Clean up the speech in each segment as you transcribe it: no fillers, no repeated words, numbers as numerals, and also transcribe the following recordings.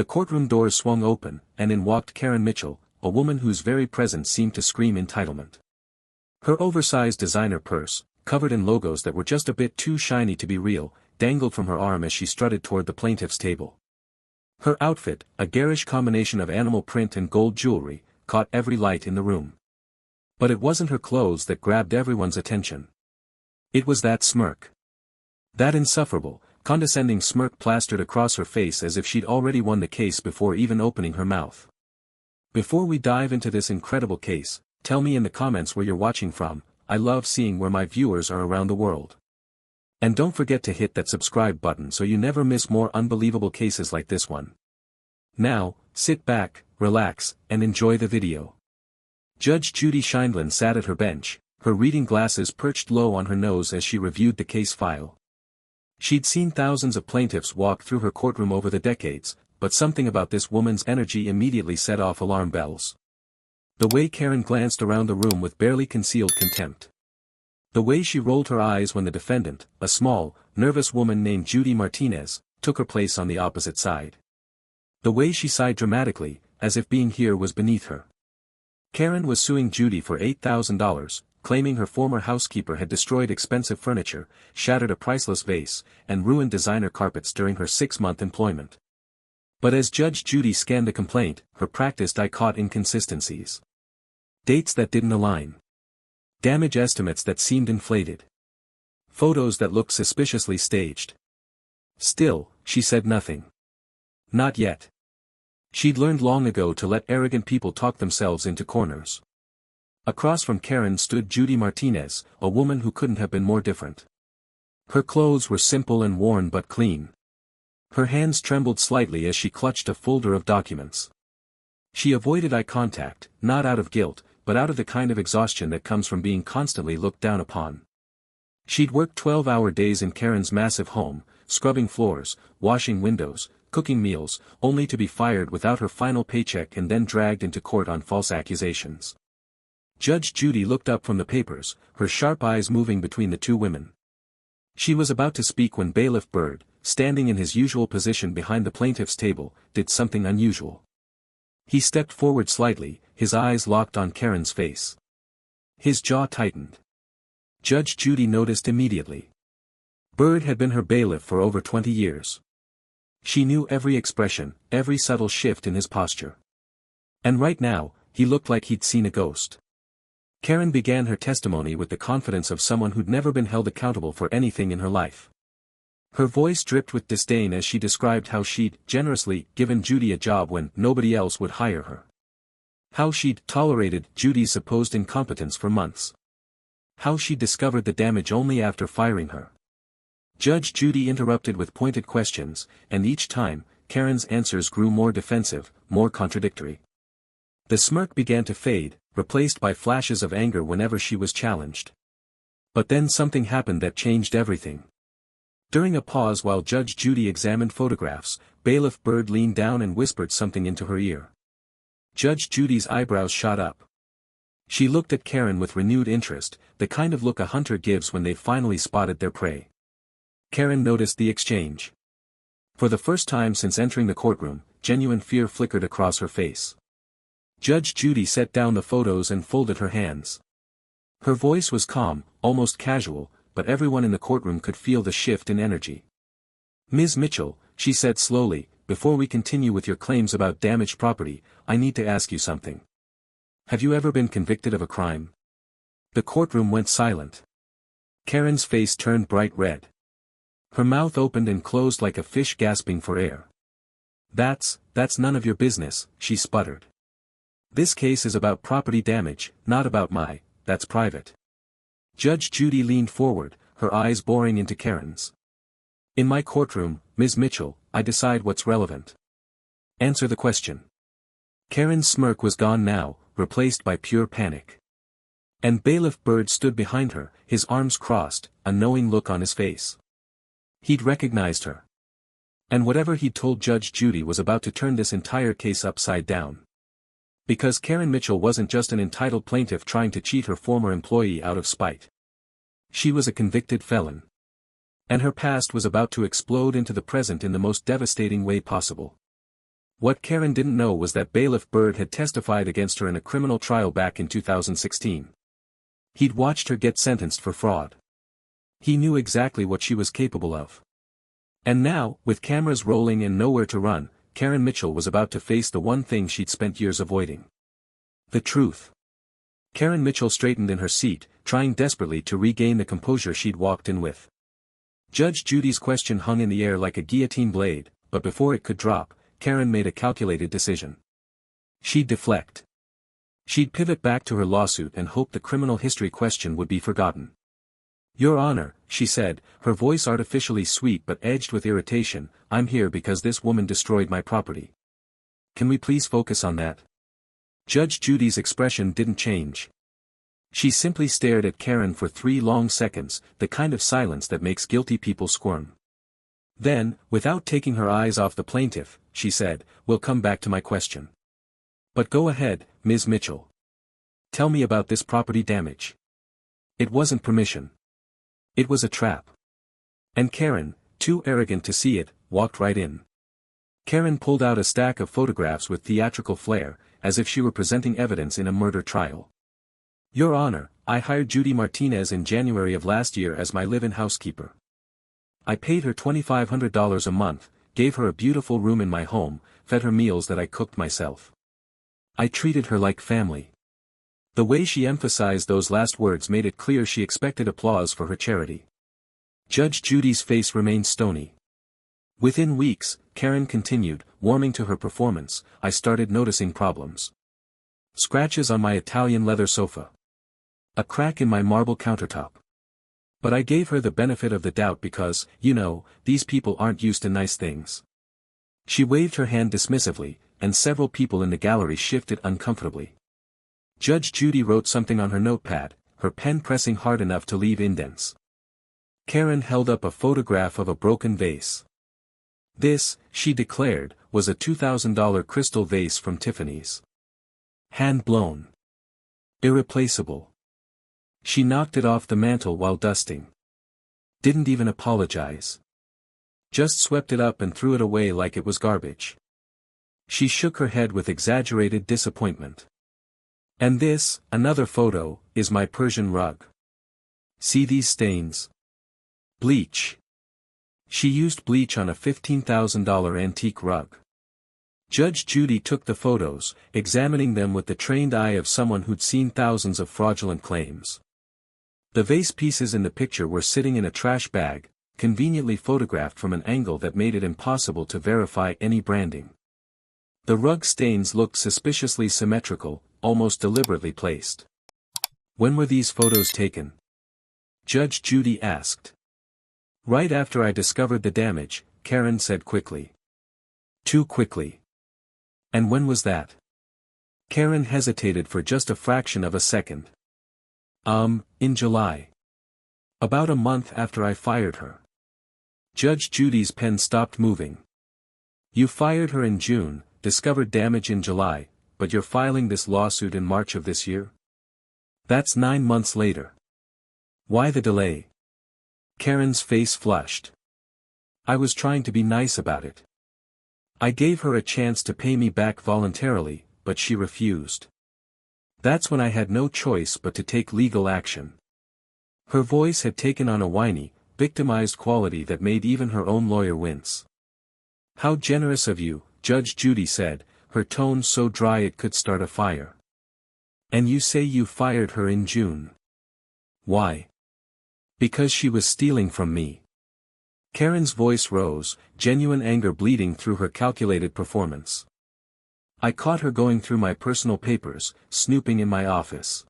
The courtroom doors swung open, and in walked Karen Mitchell, a woman whose very presence seemed to scream entitlement. Her oversized designer purse, covered in logos that were just a bit too shiny to be real, dangled from her arm as she strutted toward the plaintiff's table. Her outfit, a garish combination of animal print and gold jewelry, caught every light in the room. But it wasn't her clothes that grabbed everyone's attention. It was that smirk. That insufferable, condescending smirk plastered across her face as if she'd already won the case before even opening her mouth. Before we dive into this incredible case, tell me in the comments where you're watching from. I love seeing where my viewers are around the world. And don't forget to hit that subscribe button so you never miss more unbelievable cases like this one. Now, sit back, relax, and enjoy the video. Judge Judy Sheindlin sat at her bench, her reading glasses perched low on her nose as she reviewed the case file. She'd seen thousands of plaintiffs walk through her courtroom over the decades, but something about this woman's energy immediately set off alarm bells. The way Karen glanced around the room with barely concealed contempt. The way she rolled her eyes when the defendant, a small, nervous woman named Judy Martinez, took her place on the opposite side. The way she sighed dramatically, as if being here was beneath her. Karen was suing Judy for $8,000, claiming her former housekeeper had destroyed expensive furniture, shattered a priceless vase, and ruined designer carpets during her 6-month employment. But as Judge Judy scanned the complaint, her practiced eye caught inconsistencies. Dates that didn't align. Damage estimates that seemed inflated. Photos that looked suspiciously staged. Still, she said nothing. Not yet. She'd learned long ago to let arrogant people talk themselves into corners. Across from Karen stood Judy Martinez, a woman who couldn't have been more different. Her clothes were simple and worn but clean. Her hands trembled slightly as she clutched a folder of documents. She avoided eye contact, not out of guilt, but out of the kind of exhaustion that comes from being constantly looked down upon. She'd worked 12-hour days in Karen's massive home, scrubbing floors, washing windows, cooking meals, only to be fired without her final paycheck and then dragged into court on false accusations. Judge Judy looked up from the papers, her sharp eyes moving between the two women. She was about to speak when Bailiff Byrd, standing in his usual position behind the plaintiff's table, did something unusual. He stepped forward slightly, his eyes locked on Karen's face. His jaw tightened. Judge Judy noticed immediately. Byrd had been her bailiff for over 20 years. She knew every expression, every subtle shift in his posture. And right now, he looked like he'd seen a ghost. Karen began her testimony with the confidence of someone who'd never been held accountable for anything in her life. Her voice dripped with disdain as she described how she'd generously given Judy a job when nobody else would hire her. How she'd tolerated Judy's supposed incompetence for months. How she'd discovered the damage only after firing her. Judge Judy interrupted with pointed questions, and each time, Karen's answers grew more defensive, more contradictory. The smirk began to fade, replaced by flashes of anger whenever she was challenged. But then something happened that changed everything. During a pause while Judge Judy examined photographs, Bailiff Byrd leaned down and whispered something into her ear. Judge Judy's eyebrows shot up. She looked at Karen with renewed interest, the kind of look a hunter gives when they've finally spotted their prey. Karen noticed the exchange. For the first time since entering the courtroom, genuine fear flickered across her face. Judge Judy set down the photos and folded her hands. Her voice was calm, almost casual, but everyone in the courtroom could feel the shift in energy. "Ms. Mitchell," she said slowly, "before we continue with your claims about damaged property, I need to ask you something. Have you ever been convicted of a crime?" The courtroom went silent. Karen's face turned bright red. Her mouth opened and closed like a fish gasping for air. That's none of your business," she sputtered. "This case is about property damage, not about that's private." Judge Judy leaned forward, her eyes boring into Karen's. "In my courtroom, Ms. Mitchell, I decide what's relevant. Answer the question." Karen's smirk was gone now, replaced by pure panic. And Bailiff Byrd stood behind her, his arms crossed, a knowing look on his face. He'd recognized her. And whatever he'd told Judge Judy was about to turn this entire case upside down. Because Karen Mitchell wasn't just an entitled plaintiff trying to cheat her former employee out of spite. She was a convicted felon. And her past was about to explode into the present in the most devastating way possible. What Karen didn't know was that Bailiff Bird had testified against her in a criminal trial back in 2016. He'd watched her get sentenced for fraud. He knew exactly what she was capable of. And now, with cameras rolling and nowhere to run, Karen Mitchell was about to face the one thing she'd spent years avoiding. The truth. Karen Mitchell straightened in her seat, trying desperately to regain the composure she'd walked in with. Judge Judy's question hung in the air like a guillotine blade, but before it could drop, Karen made a calculated decision. She'd deflect. She'd pivot back to her lawsuit and hope the criminal history question would be forgotten. "Your Honor," she said, her voice artificially sweet but edged with irritation, "I'm here because this woman destroyed my property. Can we please focus on that?" Judge Judy's expression didn't change. She simply stared at Karen for 3 long seconds, the kind of silence that makes guilty people squirm. Then, without taking her eyes off the plaintiff, she said, "We'll come back to my question. But go ahead, Ms. Mitchell. Tell me about this property damage." It wasn't permission. It was a trap. And Karen, too arrogant to see it, walked right in. Karen pulled out a stack of photographs with theatrical flair, as if she were presenting evidence in a murder trial. "Your Honor, I hired Judy Martinez in January of last year as my live-in housekeeper. I paid her $2,500 a month, gave her a beautiful room in my home, fed her meals that I cooked myself. I treated her like family." The way she emphasized those last words made it clear she expected applause for her charity. Judge Judy's face remained stony. "Within weeks," Karen continued, warming to her performance, "I started noticing problems. Scratches on my Italian leather sofa. A crack in my marble countertop. But I gave her the benefit of the doubt because, you know, these people aren't used to nice things." She waved her hand dismissively, and several people in the gallery shifted uncomfortably. Judge Judy wrote something on her notepad, her pen pressing hard enough to leave indents. Karen held up a photograph of a broken vase. This, she declared, was a $2,000 crystal vase from Tiffany's. Hand-blown. Irreplaceable. She knocked it off the mantel while dusting. Didn't even apologize. Just swept it up and threw it away like it was garbage. She shook her head with exaggerated disappointment. "And this, another photo, is my Persian rug. See these stains? Bleach. She used bleach on a $15,000 antique rug." Judge Judy took the photos, examining them with the trained eye of someone who'd seen thousands of fraudulent claims. The vase pieces in the picture were sitting in a trash bag, conveniently photographed from an angle that made it impossible to verify any branding. The rug stains looked suspiciously symmetrical, almost deliberately placed. "When were these photos taken?" Judge Judy asked. "Right after I discovered the damage," Karen said quickly. "Too quickly. And when was that?" Karen hesitated for just a fraction of a second. In July. About a month after I fired her." Judge Judy's pen stopped moving. "You fired her in June, discovered damage in July, but you're filing this lawsuit in March of this year? That's 9 months later. Why the delay?" Karen's face flushed. "I was trying to be nice about it. I gave her a chance to pay me back voluntarily, but she refused. That's when I had no choice but to take legal action." Her voice had taken on a whiny, victimized quality that made even her own lawyer wince. "How generous of you," Judge Judy said, her tone so dry it could start a fire. "And you say you fired her in June. Why?" "Because she was stealing from me." Karen's voice rose, genuine anger bleeding through her calculated performance. "I caught her going through my personal papers, snooping in my office.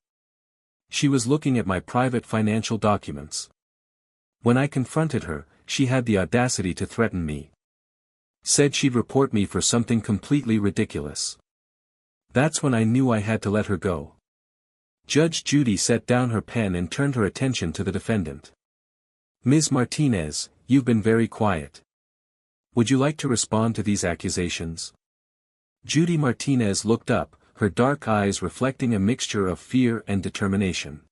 She was looking at my private financial documents. When I confronted her, she had the audacity to threaten me. Said she'd report me for something completely ridiculous. That's when I knew I had to let her go." Judge Judy set down her pen and turned her attention to the defendant. "Ms. Martinez, you've been very quiet. Would you like to respond to these accusations?" Judy Martinez looked up, her dark eyes reflecting a mixture of fear and determination.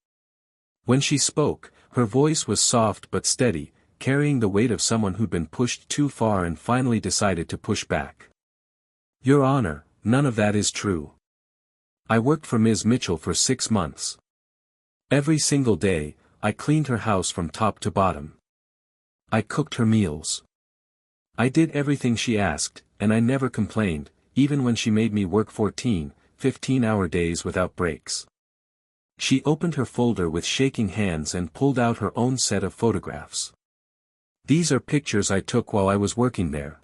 When she spoke, her voice was soft but steady, carrying the weight of someone who'd been pushed too far and finally decided to push back. Your Honor, none of that is true. I worked for Ms. Mitchell for 6 months. Every single day, I cleaned her house from top to bottom. I cooked her meals. I did everything she asked, and I never complained, even when she made me work 14, 15-hour days without breaks. She opened her folder with shaking hands and pulled out her own set of photographs. These are pictures I took while I was working there.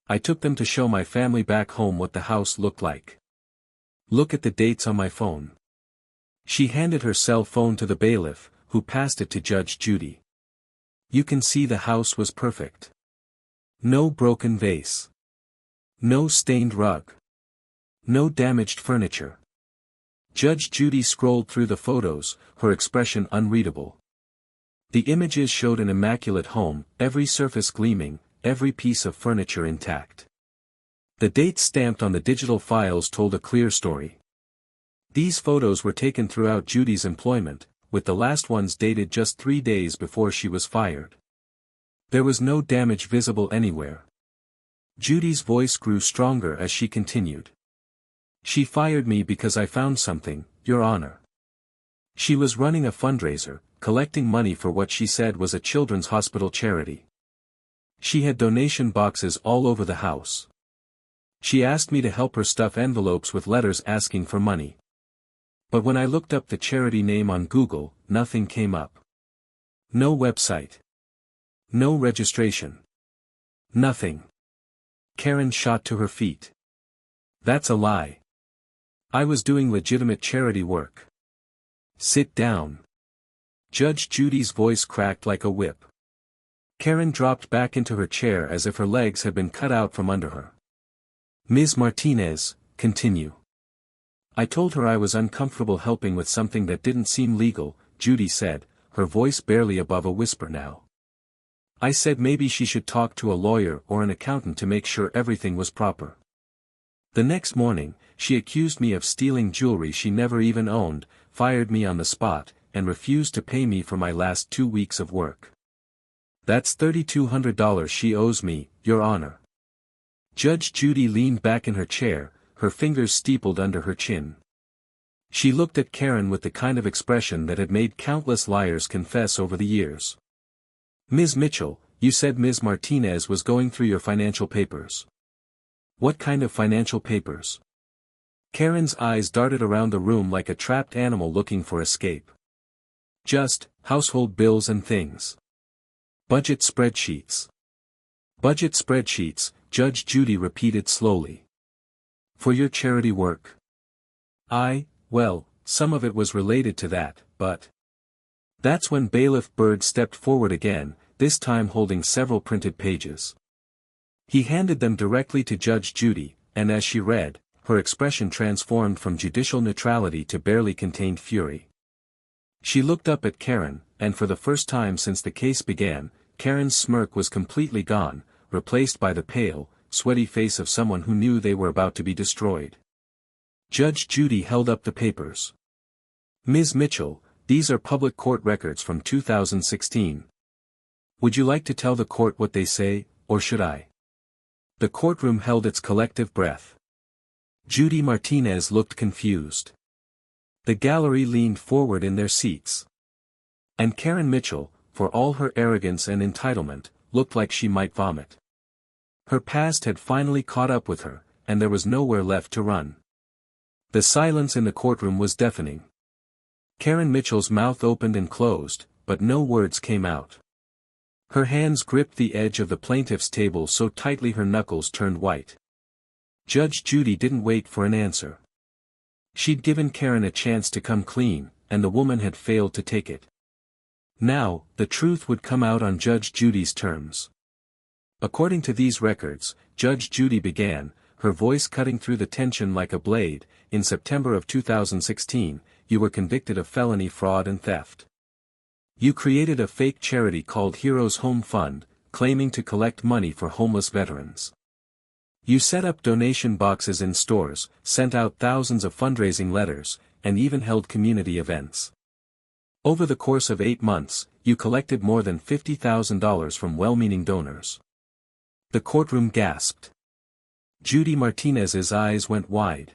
I took them to show my family back home what the house looked like. Look at the dates on my phone. She handed her cell phone to the bailiff, who passed it to Judge Judy. You can see the house was perfect. No broken vase. No stained rug. No damaged furniture. Judge Judy scrolled through the photos, her expression unreadable. The images showed an immaculate home, every surface gleaming, every piece of furniture intact. The dates stamped on the digital files told a clear story. These photos were taken throughout Judy's employment, with the last ones dated just 3 days before she was fired. There was no damage visible anywhere. Judy's voice grew stronger as she continued. She fired me because I found something, Your Honor. She was running a fundraiser, collecting money for what she said was a children's hospital charity. She had donation boxes all over the house. She asked me to help her stuff envelopes with letters asking for money. But when I looked up the charity name on Google, nothing came up. No website. No registration. Nothing. Karen shot to her feet. That's a lie. I was doing legitimate charity work. Sit down. Judge Judy's voice cracked like a whip. Karen dropped back into her chair as if her legs had been cut out from under her. Ms. Martinez, continue. I told her I was uncomfortable helping with something that didn't seem legal, Judy said, her voice barely above a whisper now. I said maybe she should talk to a lawyer or an accountant to make sure everything was proper. The next morning, she accused me of stealing jewelry she never even owned, fired me on the spot, and refused to pay me for my last 2 weeks of work. That's $3,200 she owes me, Your Honor. Judge Judy leaned back in her chair, her fingers steepled under her chin. She looked at Karen with the kind of expression that had made countless liars confess over the years. Ms. Mitchell, you said Ms. Martinez was going through your financial papers. What kind of financial papers? Karen's eyes darted around the room like a trapped animal looking for escape. Just, household bills and things. Budget spreadsheets. Budget spreadsheets, Judge Judy repeated slowly. For your charity work. Well, some of it was related to that, but... That's when Bailiff Bird stepped forward again, this time holding several printed pages. He handed them directly to Judge Judy, and as she read, her expression transformed from judicial neutrality to barely contained fury. She looked up at Karen, and for the first time since the case began, Karen's smirk was completely gone, replaced by the pale, sweaty face of someone who knew they were about to be destroyed. Judge Judy held up the papers. Ms. Mitchell, these are public court records from 2016. Would you like to tell the court what they say, or should I? The courtroom held its collective breath. Judy Martinez looked confused. The gallery leaned forward in their seats. And Karen Mitchell, for all her arrogance and entitlement, looked like she might vomit. Her past had finally caught up with her, and there was nowhere left to run. The silence in the courtroom was deafening. Karen Mitchell's mouth opened and closed, but no words came out. Her hands gripped the edge of the plaintiff's table so tightly her knuckles turned white. Judge Judy didn't wait for an answer. She'd given Karen a chance to come clean, and the woman had failed to take it. Now, the truth would come out on Judge Judy's terms. According to these records, Judge Judy began, her voice cutting through the tension like a blade, in September of 2016, you were convicted of felony fraud and theft. You created a fake charity called Heroes Home Fund, claiming to collect money for homeless veterans. You set up donation boxes in stores, sent out thousands of fundraising letters, and even held community events. Over the course of 8 months, you collected more than $50,000 from well-meaning donors. The courtroom gasped. Judy Martinez's eyes went wide.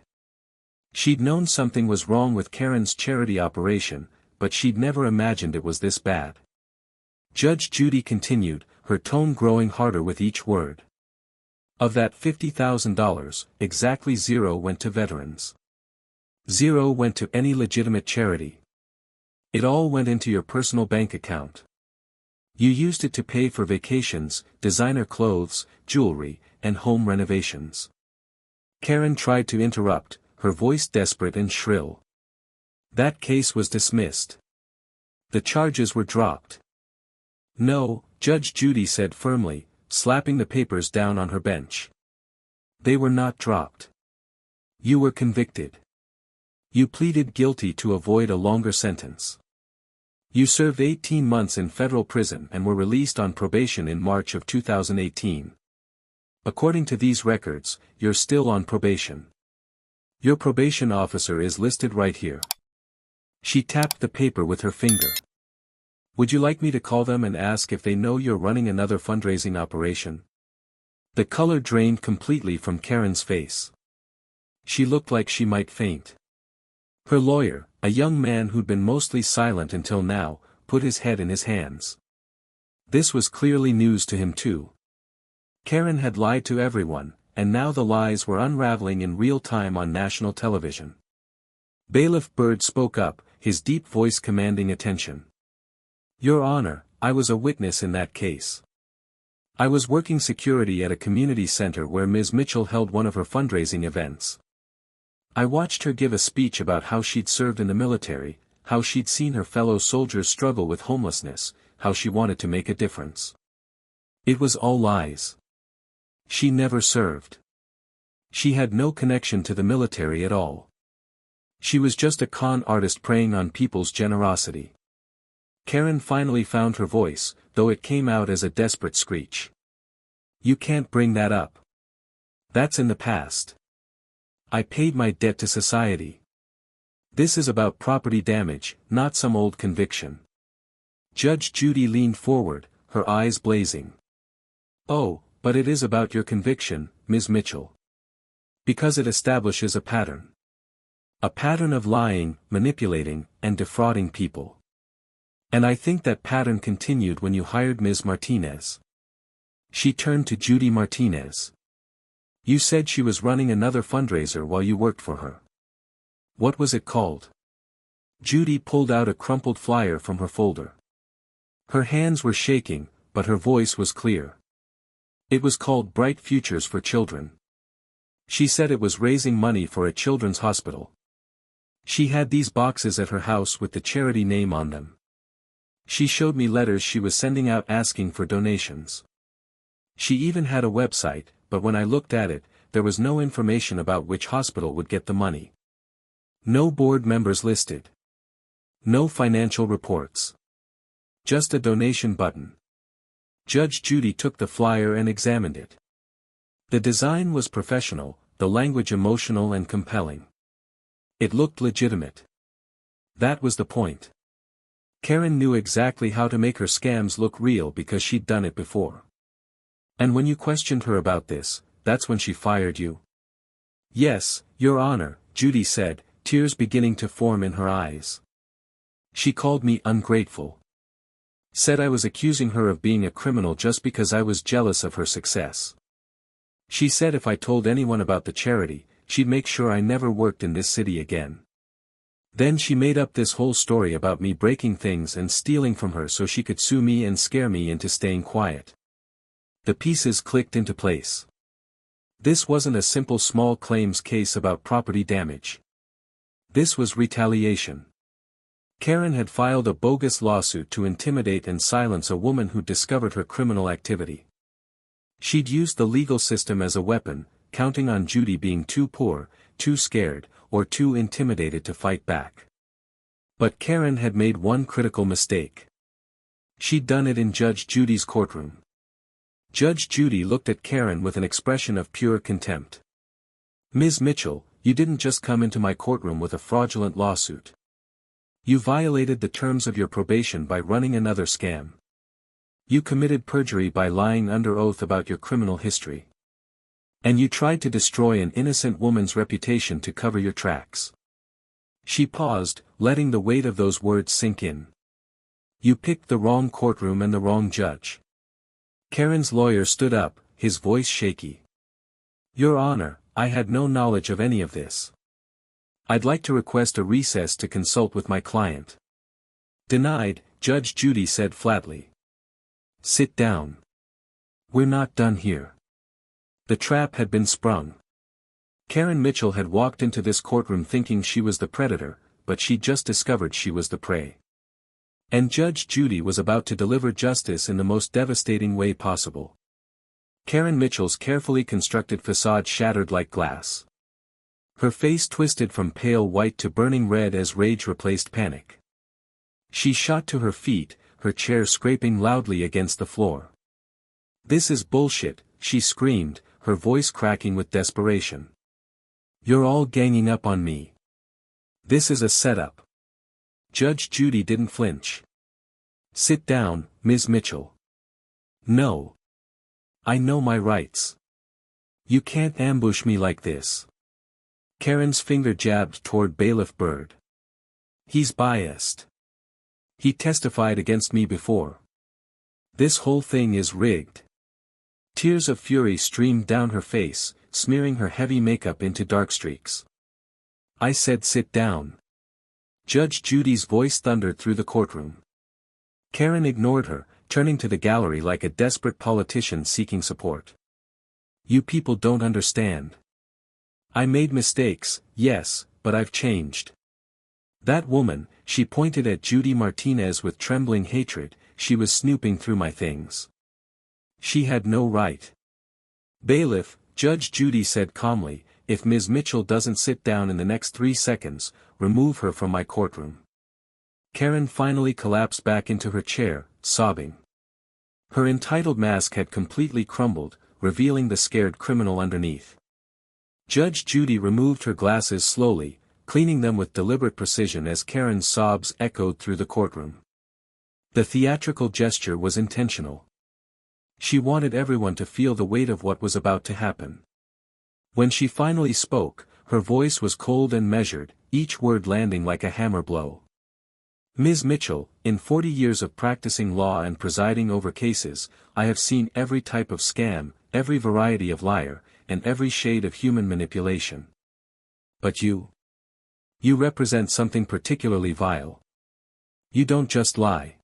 She'd known something was wrong with Karen's charity operation, but she'd never imagined it was this bad. Judge Judy continued, her tone growing harder with each word. Of that $50,000, exactly zero went to veterans. Zero went to any legitimate charity. It all went into your personal bank account. You used it to pay for vacations, designer clothes, jewelry, and home renovations. Karen tried to interrupt, her voice desperate and shrill. That case was dismissed. The charges were dropped. No, Judge Judy said firmly, slapping the papers down on her bench. They were not dropped. You were convicted. You pleaded guilty to avoid a longer sentence. You served 18 months in federal prison and were released on probation in March of 2018. According to these records, you're still on probation. Your probation officer is listed right here. She tapped the paper with her finger. Would you like me to call them and ask if they know you're running another fundraising operation? The color drained completely from Karen's face. She looked like she might faint. Her lawyer, a young man who'd been mostly silent until now, put his head in his hands. This was clearly news to him too. Karen had lied to everyone, and now the lies were unraveling in real time on national television. Bailiff Byrd spoke up, his deep voice commanding attention. Your Honor, I was a witness in that case. I was working security at a community center where Ms. Mitchell held one of her fundraising events. I watched her give a speech about how she'd served in the military, how she'd seen her fellow soldiers struggle with homelessness, how she wanted to make a difference. It was all lies. She never served. She had no connection to the military at all. She was just a con artist preying on people's generosity. Karen finally found her voice, though it came out as a desperate screech. You can't bring that up. That's in the past. I paid my debt to society. This is about property damage, not some old conviction. Judge Judy leaned forward, her eyes blazing. Oh, but it is about your conviction, Ms. Mitchell. Because it establishes a pattern. A pattern of lying, manipulating, and defrauding people. And I think that pattern continued when you hired Ms. Martinez. She turned to Judy Martinez. You said she was running another fundraiser while you worked for her. What was it called? Judy pulled out a crumpled flyer from her folder. Her hands were shaking, but her voice was clear. It was called Bright Futures for Children. She said it was raising money for a children's hospital. She had these boxes at her house with the charity name on them. She showed me letters she was sending out asking for donations. She even had a website, but when I looked at it, there was no information about which hospital would get the money. No board members listed. No financial reports. Just a donation button. Judge Judy took the flyer and examined it. The design was professional, the language emotional and compelling. It looked legitimate. That was the point. Karen knew exactly how to make her scams look real because she'd done it before. And when you questioned her about this, that's when she fired you? Yes, Your Honor, Judy said, tears beginning to form in her eyes. She called me ungrateful. Said I was accusing her of being a criminal just because I was jealous of her success. She said if I told anyone about the charity, she'd make sure I never worked in this city again. Then she made up this whole story about me breaking things and stealing from her so she could sue me and scare me into staying quiet. The pieces clicked into place. This wasn't a simple small claims case about property damage. This was retaliation. Karen had filed a bogus lawsuit to intimidate and silence a woman who discovered her criminal activity. She'd used the legal system as a weapon, counting on Judy being too poor, too scared, or too intimidated to fight back. But Karen had made one critical mistake. She'd done it in Judge Judy's courtroom. Judge Judy looked at Karen with an expression of pure contempt. Ms. Mitchell, you didn't just come into my courtroom with a fraudulent lawsuit. You violated the terms of your probation by running another scam. You committed perjury by lying under oath about your criminal history. And you tried to destroy an innocent woman's reputation to cover your tracks. She paused, letting the weight of those words sink in. You picked the wrong courtroom and the wrong judge. Karen's lawyer stood up, his voice shaky. Your Honor, I had no knowledge of any of this. I'd like to request a recess to consult with my client. Denied, Judge Judy said flatly. Sit down. We're not done here. The trap had been sprung. Karen Mitchell had walked into this courtroom thinking she was the predator, but she just discovered she was the prey. And Judge Judy was about to deliver justice in the most devastating way possible. Karen Mitchell's carefully constructed facade shattered like glass. Her face twisted from pale white to burning red as rage replaced panic. She shot to her feet, her chair scraping loudly against the floor. This is bullshit, she screamed, her voice cracking with desperation. You're all ganging up on me. This is a setup. Judge Judy didn't flinch. Sit down, Ms. Mitchell. No. I know my rights. You can't ambush me like this. Karen's finger jabbed toward Bailiff Byrd. He's biased. He testified against me before. This whole thing is rigged. Tears of fury streamed down her face, smearing her heavy makeup into dark streaks. I said sit down. Judge Judy's voice thundered through the courtroom. Karen ignored her, turning to the gallery like a desperate politician seeking support. You people don't understand. I made mistakes, yes, but I've changed. That woman, she pointed at Judy Martinez with trembling hatred, she was snooping through my things. She had no right. Bailiff, Judge Judy said calmly, if Ms. Mitchell doesn't sit down in the next 3 seconds, remove her from my courtroom. Karen finally collapsed back into her chair, sobbing. Her entitled mask had completely crumbled, revealing the scared criminal underneath. Judge Judy removed her glasses slowly, cleaning them with deliberate precision as Karen's sobs echoed through the courtroom. The theatrical gesture was intentional. She wanted everyone to feel the weight of what was about to happen. When she finally spoke, her voice was cold and measured, each word landing like a hammer blow. Ms. Mitchell, in 40 years of practicing law and presiding over cases, I have seen every type of scam, every variety of liar, and every shade of human manipulation. But you represent something particularly vile. You don't just lie.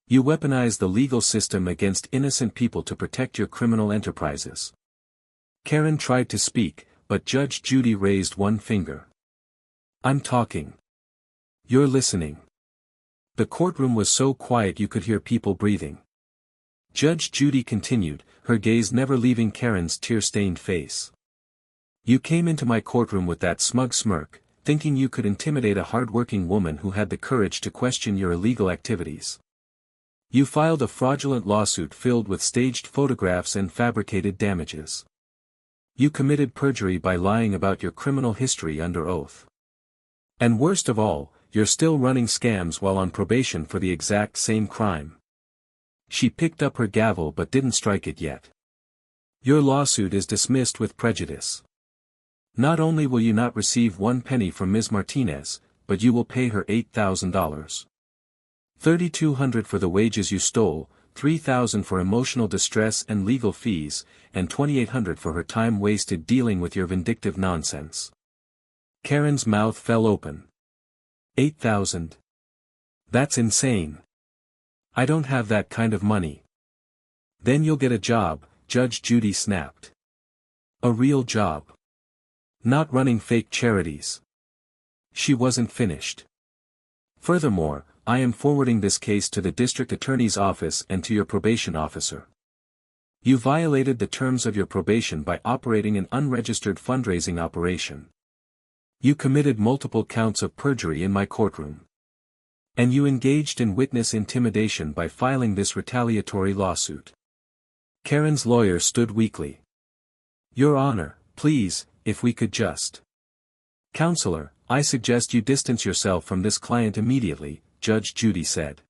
You weaponize the legal system against innocent people to protect your criminal enterprises. Karen tried to speak, but Judge Judy raised one finger. I'm talking. You're listening. The courtroom was so quiet you could hear people breathing. Judge Judy continued, her gaze never leaving Karen's tear-stained face. You came into my courtroom with that smug smirk, thinking you could intimidate a hard-working woman who had the courage to question your illegal activities. You filed a fraudulent lawsuit filled with staged photographs and fabricated damages. You committed perjury by lying about your criminal history under oath. And worst of all, you're still running scams while on probation for the exact same crime. She picked up her gavel but didn't strike it yet. Your lawsuit is dismissed with prejudice. Not only will you not receive 1 penny from Ms. Martinez, but you will pay her $8,000. $3,200 for the wages you stole, $3,000 for emotional distress and legal fees, and $2,800 for her time wasted dealing with your vindictive nonsense. Karen's mouth fell open. $8,000. That's insane. I don't have that kind of money. Then you'll get a job, Judge Judy snapped. A real job. Not running fake charities. She wasn't finished. Furthermore, I am forwarding this case to the district attorney's office and to your probation officer. You violated the terms of your probation by operating an unregistered fundraising operation. You committed multiple counts of perjury in my courtroom. And you engaged in witness intimidation by filing this retaliatory lawsuit. Karen's lawyer stood weakly. Your Honor, please, if we could just. Counselor, I suggest you distance yourself from this client immediately, Judge Judy said.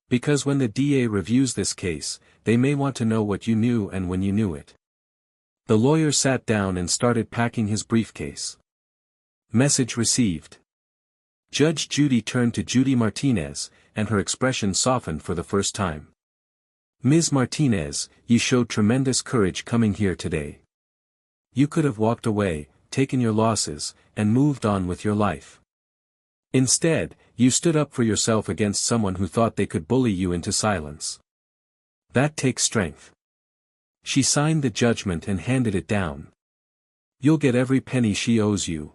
Because when the DA reviews this case, they may want to know what you knew and when you knew it. The lawyer sat down and started packing his briefcase. Message received. Judge Judy turned to Judy Martinez, and her expression softened for the first time. Ms. Martinez, you showed tremendous courage coming here today. You could have walked away, taken your losses, and moved on with your life. Instead, you stood up for yourself against someone who thought they could bully you into silence. That takes strength. She signed the judgment and handed it down. You'll get every penny she owes you.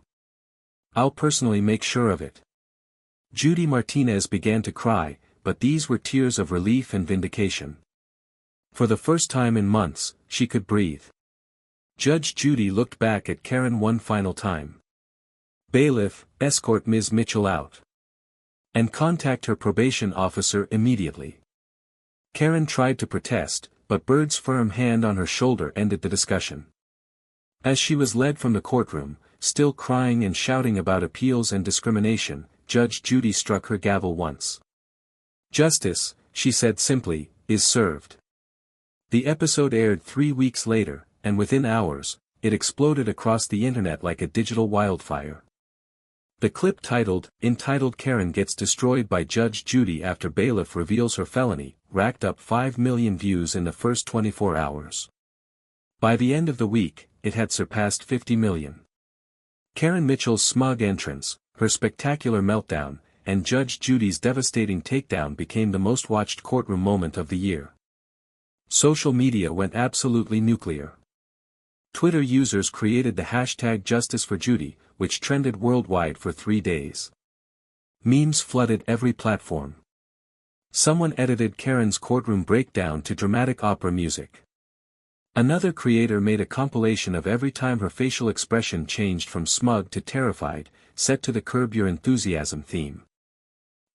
I'll personally make sure of it. Judy Martinez began to cry, but these were tears of relief and vindication. For the first time in months, she could breathe. Judge Judy looked back at Karen one final time. Bailiff, escort Ms. Mitchell out. And contact her probation officer immediately. Karen tried to protest, but Bird's firm hand on her shoulder ended the discussion. As she was led from the courtroom, still crying and shouting about appeals and discrimination, Judge Judy struck her gavel once. Justice, she said simply, is served. The episode aired 3 weeks later, and within hours, it exploded across the internet like a digital wildfire. The clip entitled Karen Gets Destroyed by Judge Judy After Bailiff Reveals Her Felony, racked up 5 million views in the first 24 hours. By the end of the week, it had surpassed 50 million. Karen Mitchell's smug entrance, her spectacular meltdown, and Judge Judy's devastating takedown became the most watched courtroom moment of the year. Social media went absolutely nuclear. Twitter users created the hashtag #JusticeForJudy, which trended worldwide for 3 days. Memes flooded every platform. Someone edited Karen's courtroom breakdown to dramatic opera music. Another creator made a compilation of every time her facial expression changed from smug to terrified, set to the Curb Your Enthusiasm theme.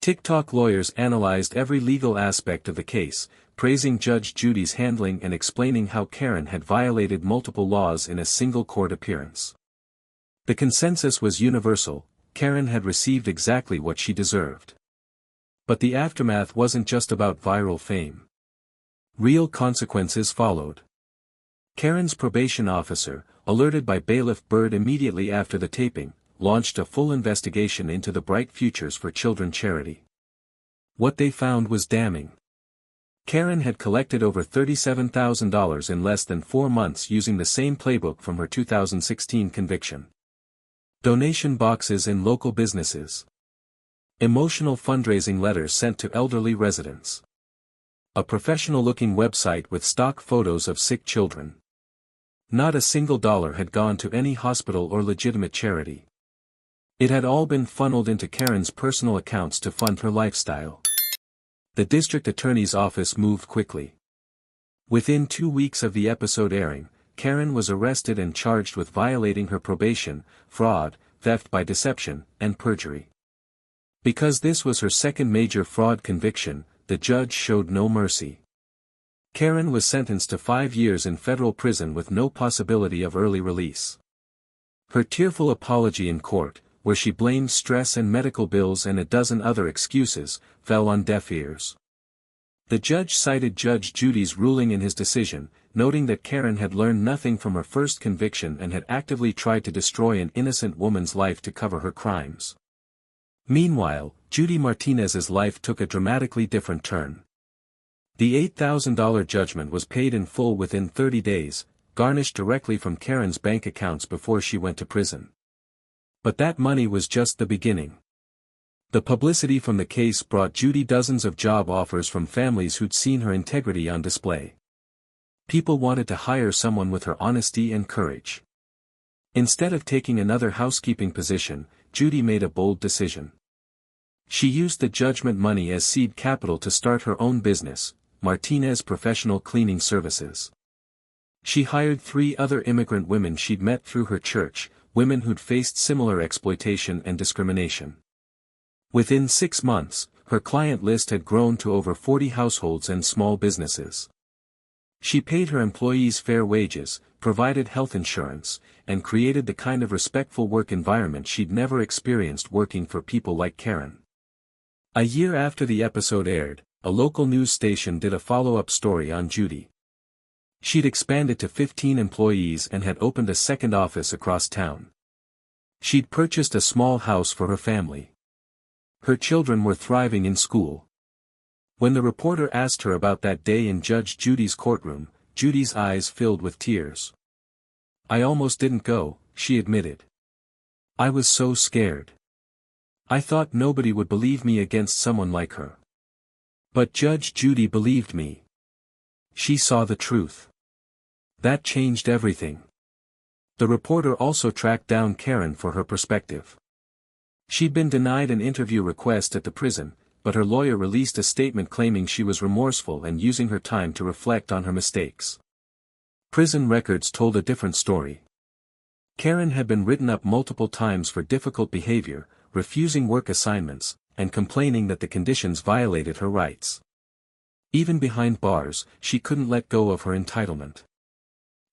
TikTok lawyers analyzed every legal aspect of the case, praising Judge Judy's handling and explaining how Karen had violated multiple laws in a single court appearance. The consensus was universal: Karen had received exactly what she deserved. But the aftermath wasn't just about viral fame. Real consequences followed. Karen's probation officer, alerted by Bailiff Bird immediately after the taping, launched a full investigation into the Bright Futures for Children charity. What they found was damning. Karen had collected over $37,000 in less than 4 months using the same playbook from her 2016 conviction. Donation boxes in local businesses. Emotional fundraising letters sent to elderly residents. A professional-looking website with stock photos of sick children. Not a single dollar had gone to any hospital or legitimate charity. It had all been funneled into Karen's personal accounts to fund her lifestyle. The district attorney's office moved quickly. Within 2 weeks of the episode airing, Karen was arrested and charged with violating her probation, fraud, theft by deception, and perjury. Because this was her second major fraud conviction, the judge showed no mercy. Karen was sentenced to 5 years in federal prison with no possibility of early release. Her tearful apology in court, where she blamed stress and medical bills and a dozen other excuses, fell on deaf ears. The judge cited Judge Judy's ruling in his decision, noting that Karen had learned nothing from her first conviction and had actively tried to destroy an innocent woman's life to cover her crimes. Meanwhile, Judy Martinez's life took a dramatically different turn. The $8,000 judgment was paid in full within 30 days, garnished directly from Karen's bank accounts before she went to prison. But that money was just the beginning. The publicity from the case brought Judy dozens of job offers from families who'd seen her integrity on display. People wanted to hire someone with her honesty and courage. Instead of taking another housekeeping position, Judy made a bold decision. She used the judgment money as seed capital to start her own business, Martinez Professional Cleaning Services. She hired 3 other immigrant women she'd met through her church, women who'd faced similar exploitation and discrimination. Within 6 months, her client list had grown to over 40 households and small businesses. She paid her employees fair wages, provided health insurance, and created the kind of respectful work environment she'd never experienced working for people like Karen. A year after the episode aired, a local news station did a follow-up story on Judy. She'd expanded to 15 employees and had opened a second office across town. She'd purchased a small house for her family. Her children were thriving in school. When the reporter asked her about that day in Judge Judy's courtroom, Judy's eyes filled with tears. "I almost didn't go," she admitted. "I was so scared. I thought nobody would believe me against someone like her. But Judge Judy believed me. She saw the truth. That changed everything." The reporter also tracked down Karen for her perspective. She'd been denied an interview request at the prison, but her lawyer released a statement claiming she was remorseful and using her time to reflect on her mistakes. Prison records told a different story. Karen had been written up multiple times for difficult behavior, refusing work assignments, and complaining that the conditions violated her rights. Even behind bars, she couldn't let go of her entitlement.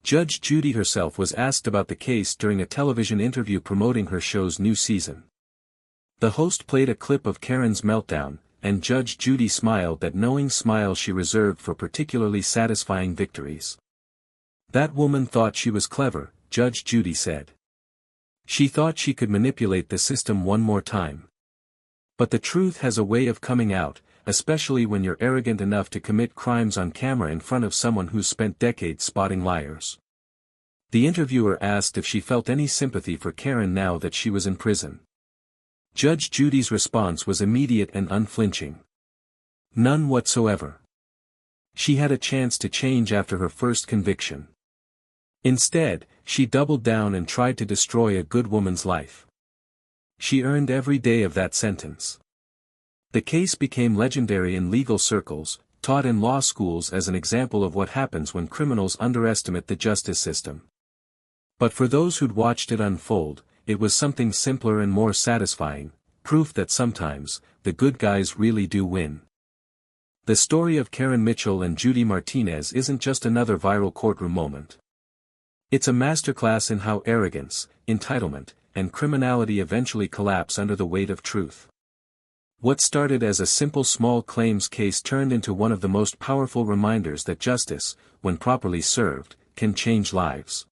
Judge Judy herself was asked about the case during a television interview promoting her show's new season. The host played a clip of Karen's meltdown, and Judge Judy smiled that knowing smile she reserved for particularly satisfying victories. "That woman thought she was clever," Judge Judy said. "She thought she could manipulate the system one more time. But the truth has a way of coming out, especially when you're arrogant enough to commit crimes on camera in front of someone who's spent decades spotting liars." The interviewer asked if she felt any sympathy for Karen now that she was in prison. Judge Judy's response was immediate and unflinching. "None whatsoever. She had a chance to change after her first conviction. Instead, she doubled down and tried to destroy a good woman's life. She earned every day of that sentence." The case became legendary in legal circles, taught in law schools as an example of what happens when criminals underestimate the justice system. But for those who'd watched it unfold, it was something simpler and more satisfying, proof that sometimes, the good guys really do win. The story of Karen Mitchell and Judy Martinez isn't just another viral courtroom moment. It's a masterclass in how arrogance, entitlement, and criminality eventually collapse under the weight of truth. What started as a simple small claims case turned into one of the most powerful reminders that justice, when properly served, can change lives.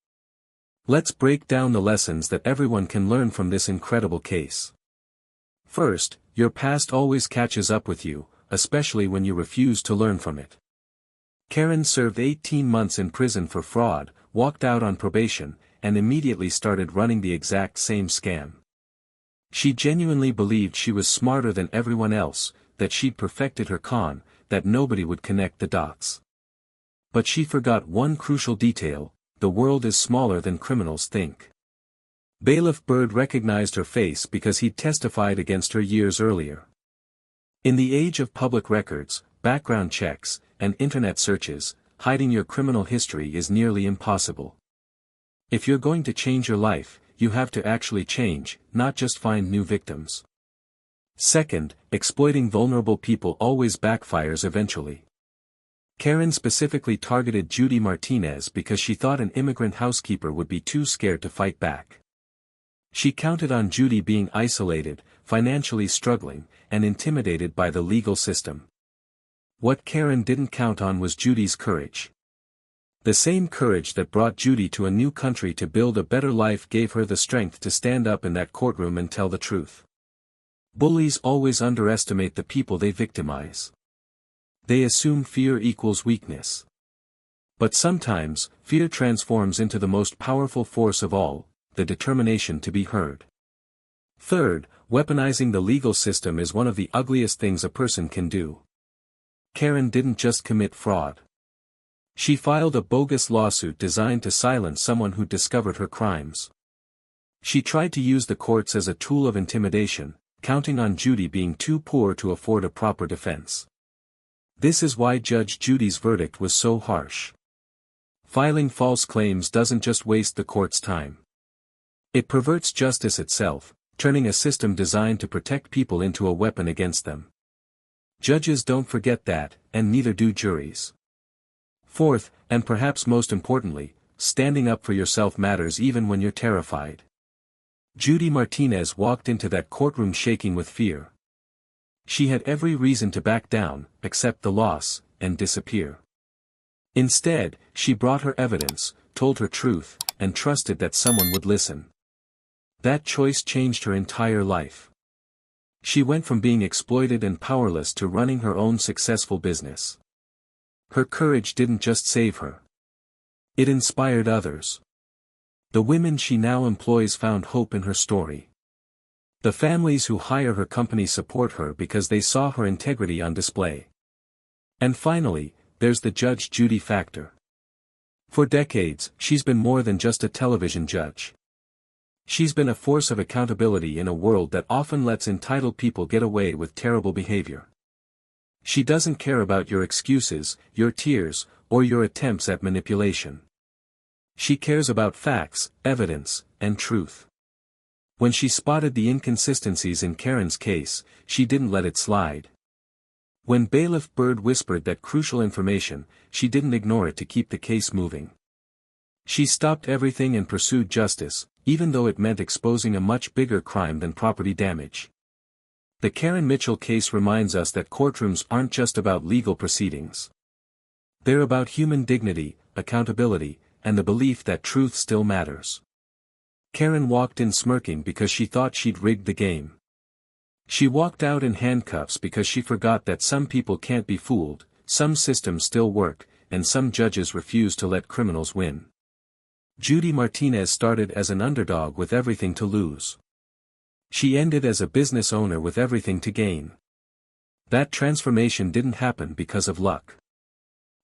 Let's break down the lessons that everyone can learn from this incredible case. First, your past always catches up with you, especially when you refuse to learn from it. Karen served 18 months in prison for fraud, walked out on probation, and immediately started running the exact same scam. She genuinely believed she was smarter than everyone else, that she'd perfected her con, that nobody would connect the dots. But she forgot one crucial detail: the world is smaller than criminals think. Bailiff Byrd recognized her face because he'd testified against her years earlier. In the age of public records, background checks, and internet searches, hiding your criminal history is nearly impossible. If you're going to change your life, you have to actually change, not just find new victims. Second, exploiting vulnerable people always backfires eventually. Karen specifically targeted Judy Martinez because she thought an immigrant housekeeper would be too scared to fight back. She counted on Judy being isolated, financially struggling, and intimidated by the legal system. What Karen didn't count on was Judy's courage. The same courage that brought Judy to a new country to build a better life gave her the strength to stand up in that courtroom and tell the truth. Bullies always underestimate the people they victimize. They assume fear equals weakness. But sometimes, fear transforms into the most powerful force of all, the determination to be heard. Third, weaponizing the legal system is one of the ugliest things a person can do. Karen didn't just commit fraud. She filed a bogus lawsuit designed to silence someone who discovered her crimes. She tried to use the courts as a tool of intimidation, counting on Judy being too poor to afford a proper defense. This is why Judge Judy's verdict was so harsh. Filing false claims doesn't just waste the court's time. It perverts justice itself, turning a system designed to protect people into a weapon against them. Judges don't forget that, and neither do juries. Fourth, and perhaps most importantly, standing up for yourself matters even when you're terrified. Judy Martinez walked into that courtroom shaking with fear. She had every reason to back down, accept the loss, and disappear. Instead, she brought her evidence, told her truth, and trusted that someone would listen. That choice changed her entire life. She went from being exploited and powerless to running her own successful business. Her courage didn't just save her. It inspired others. The women she now employs found hope in her story. The families who hire her company support her because they saw her integrity on display. And finally, there's the Judge Judy factor. For decades, she's been more than just a television judge. She's been a force of accountability in a world that often lets entitled people get away with terrible behavior. She doesn't care about your excuses, your tears, or your attempts at manipulation. She cares about facts, evidence, and truth. When she spotted the inconsistencies in Karen's case, she didn't let it slide. When Bailiff Byrd whispered that crucial information, she didn't ignore it to keep the case moving. She stopped everything and pursued justice, even though it meant exposing a much bigger crime than property damage. The Karen Mitchell case reminds us that courtrooms aren't just about legal proceedings. They're about human dignity, accountability, and the belief that truth still matters. Karen walked in smirking because she thought she'd rigged the game. She walked out in handcuffs because she forgot that some people can't be fooled, some systems still work, and some judges refuse to let criminals win. Judy Martinez started as an underdog with everything to lose. She ended as a business owner with everything to gain. That transformation didn't happen because of luck.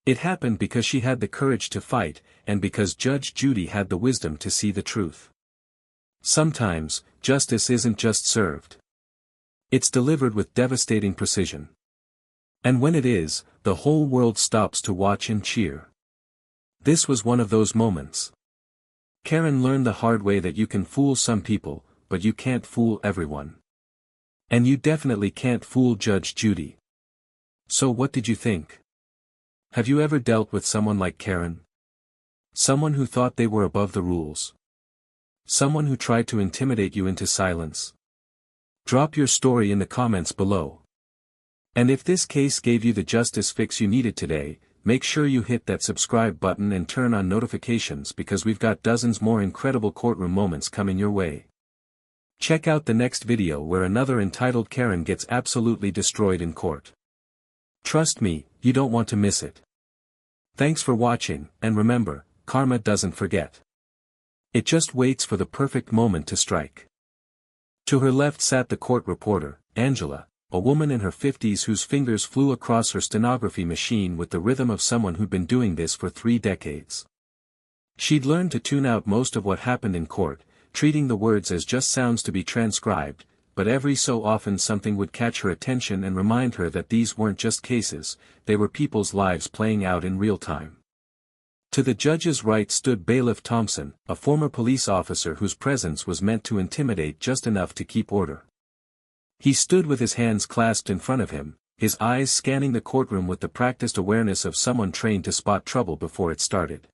It happened because she had the courage to fight, and because Judge Judy had the wisdom to see the truth. Sometimes, justice isn't just served. It's delivered with devastating precision. And when it is, the whole world stops to watch and cheer. This was one of those moments. Karen learned the hard way that you can fool some people, but you can't fool everyone. And you definitely can't fool Judge Judy. So what did you think? Have you ever dealt with someone like Karen? Someone who thought they were above the rules. Someone who tried to intimidate you into silence. Drop your story in the comments below. And if this case gave you the justice fix you needed today, make sure you hit that subscribe button and turn on notifications because we've got dozens more incredible courtroom moments coming your way. Check out the next video where another entitled Karen gets absolutely destroyed in court. Trust me, you don't want to miss it. Thanks for watching, and remember, karma doesn't forget. It just waits for the perfect moment to strike. To her left sat the court reporter, Angela, a woman in her 50s whose fingers flew across her stenography machine with the rhythm of someone who'd been doing this for 3 decades. She'd learned to tune out most of what happened in court, treating the words as just sounds to be transcribed, but every so often something would catch her attention and remind her that these weren't just cases, they were people's lives playing out in real time. To the judge's right stood Bailiff Thompson, a former police officer whose presence was meant to intimidate just enough to keep order. He stood with his hands clasped in front of him, his eyes scanning the courtroom with the practiced awareness of someone trained to spot trouble before it started.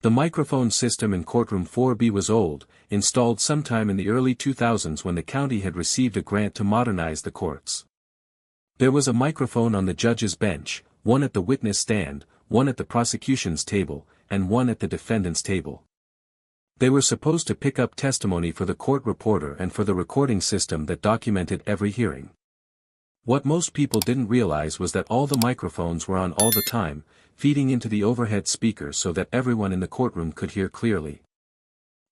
The microphone system in courtroom 4B was old, installed sometime in the early 2000s when the county had received a grant to modernize the courts. There was a microphone on the judge's bench, one at the witness stand, one at the prosecution's table, and one at the defendant's table. They were supposed to pick up testimony for the court reporter and for the recording system that documented every hearing. What most people didn't realize was that all the microphones were on all the time, feeding into the overhead speakers so that everyone in the courtroom could hear clearly.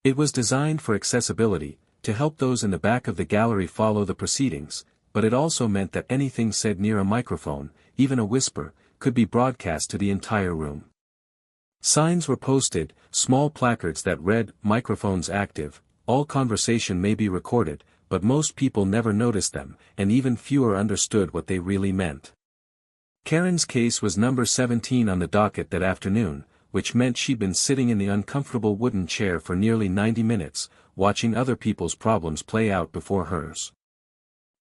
It was designed for accessibility, to help those in the back of the gallery follow the proceedings, but it also meant that anything said near a microphone, even a whisper, could be broadcast to the entire room. Signs were posted, small placards that read, "Microphones active, all conversation may be recorded," but most people never noticed them, and even fewer understood what they really meant. Karen's case was number 17 on the docket that afternoon, which meant she'd been sitting in the uncomfortable wooden chair for nearly 90 minutes, watching other people's problems play out before hers.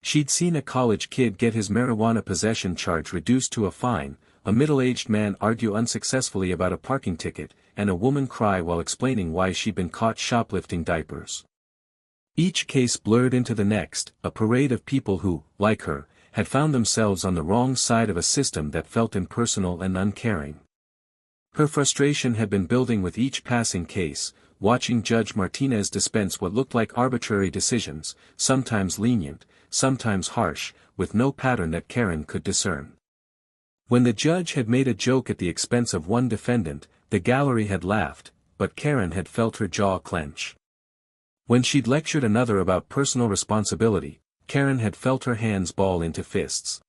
She'd seen a college kid get his marijuana possession charge reduced to a fine, a middle-aged man argue unsuccessfully about a parking ticket, and a woman cry while explaining why she'd been caught shoplifting diapers. Each case blurred into the next, a parade of people who, like her, had found themselves on the wrong side of a system that felt impersonal and uncaring. Her frustration had been building with each passing case, watching Judge Martinez dispense what looked like arbitrary decisions, sometimes lenient, sometimes harsh, with no pattern that Karen could discern. When the judge had made a joke at the expense of one defendant, the gallery had laughed, but Karen had felt her jaw clench. When she'd lectured another about personal responsibility, Karen had felt her hands ball into fists.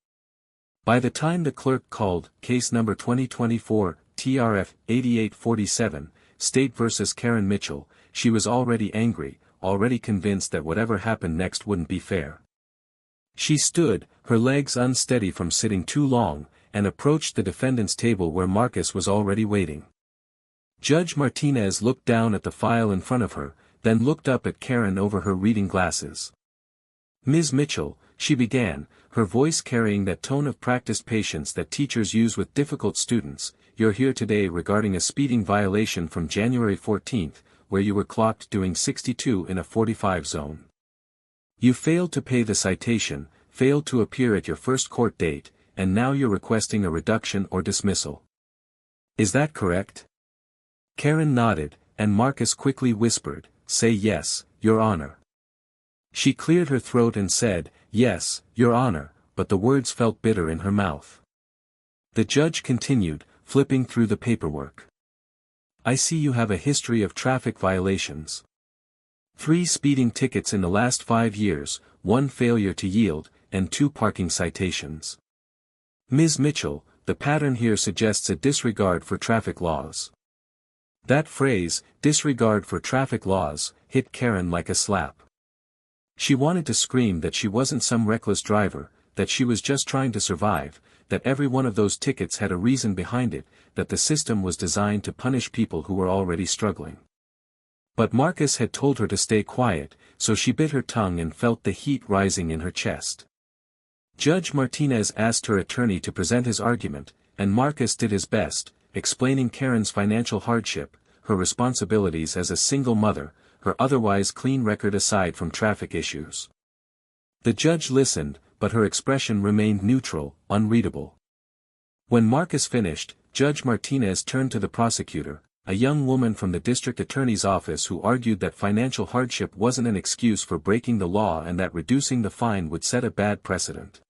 By the time the clerk called, case number 2024, TRF 8847, State vs. Karen Mitchell, she was already angry, already convinced that whatever happened next wouldn't be fair. She stood, her legs unsteady from sitting too long, and approached the defendant's table where Marcus was already waiting. Judge Martinez looked down at the file in front of her, then looked up at Karen over her reading glasses. "Ms. Mitchell," she began, her voice carrying that tone of practiced patience that teachers use with difficult students, "you're here today regarding a speeding violation from January 14th, where you were clocked doing 62 in a 45 zone. You failed to pay the citation, failed to appear at your first court date, and now you're requesting a reduction or dismissal. Is that correct?" Karen nodded, and Marcus quickly whispered, "Say yes, Your Honor." She cleared her throat and said, "Yes, Your Honor," but the words felt bitter in her mouth. The judge continued, flipping through the paperwork. "I see you have a history of traffic violations. 3 speeding tickets in the last 5 years, 1 failure to yield, and 2 parking citations. Ms. Mitchell, the pattern here suggests a disregard for traffic laws." That phrase, disregard for traffic laws, hit Karen like a slap. She wanted to scream that she wasn't some reckless driver, that she was just trying to survive, that every one of those tickets had a reason behind it, that the system was designed to punish people who were already struggling. But Marcus had told her to stay quiet, so she bit her tongue and felt the heat rising in her chest. Judge Martinez asked her attorney to present his argument, and Marcus did his best, explaining Karen's financial hardship, her responsibilities as a single mother, her otherwise clean record aside from traffic issues. The judge listened, but her expression remained neutral, unreadable. When Marcus finished, Judge Martinez turned to the prosecutor, a young woman from the district attorney's office who argued that financial hardship wasn't an excuse for breaking the law and that reducing the fine would set a bad precedent.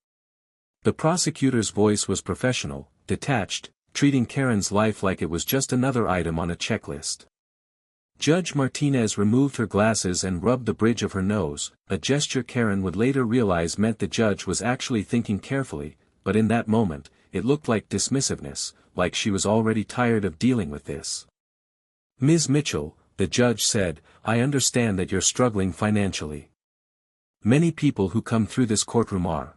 The prosecutor's voice was professional, detached, treating Karen's life like it was just another item on a checklist. Judge Martinez removed her glasses and rubbed the bridge of her nose, a gesture Karen would later realize meant the judge was actually thinking carefully, but in that moment, it looked like dismissiveness, like she was already tired of dealing with this. "Ms. Mitchell," the judge said, "I understand that you're struggling financially. Many people who come through this courtroom are.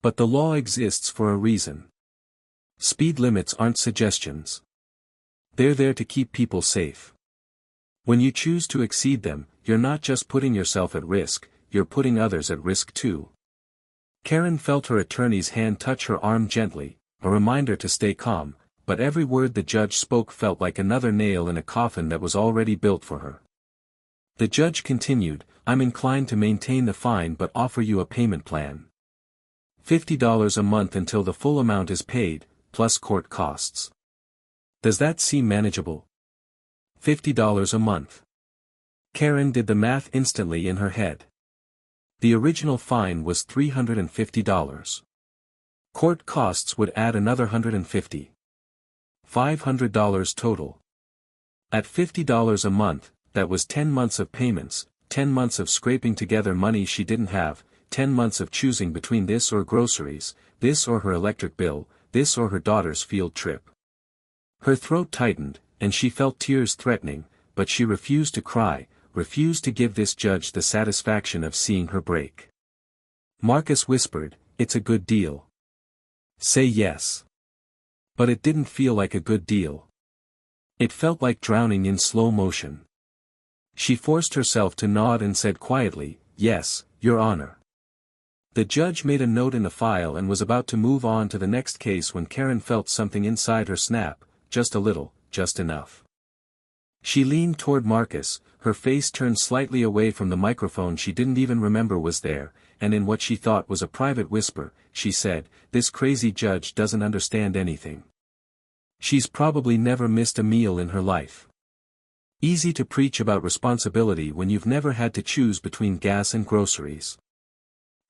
But the law exists for a reason. Speed limits aren't suggestions. They're there to keep people safe. When you choose to exceed them, you're not just putting yourself at risk, you're putting others at risk too." Karen felt her attorney's hand touch her arm gently, a reminder to stay calm, but every word the judge spoke felt like another nail in a coffin that was already built for her. The judge continued, "I'm inclined to maintain the fine but offer you a payment plan. $50 a month until the full amount is paid, plus court costs. Does that seem manageable? $50 a month." Karen did the math instantly in her head. The original fine was $350. Court costs would add another $150. $500 total. At $50 a month, that was 10 months of payments, 10 months of scraping together money she didn't have, 10 months of choosing between this or groceries, this or her electric bill, this or her daughter's field trip. Her throat tightened, and she felt tears threatening, but she refused to cry, refused to give this judge the satisfaction of seeing her break. Marcus whispered, "It's a good deal. Say yes." But it didn't feel like a good deal. It felt like drowning in slow motion. She forced herself to nod and said quietly, "Yes, Your Honor." The judge made a note in the file and was about to move on to the next case when Karen felt something inside her snap, just a little, just enough. She leaned toward Marcus, her face turned slightly away from the microphone she didn't even remember was there, and in what she thought was a private whisper, she said, "This crazy judge doesn't understand anything." She's probably never missed a meal in her life. Easy to preach about responsibility when you've never had to choose between gas and groceries.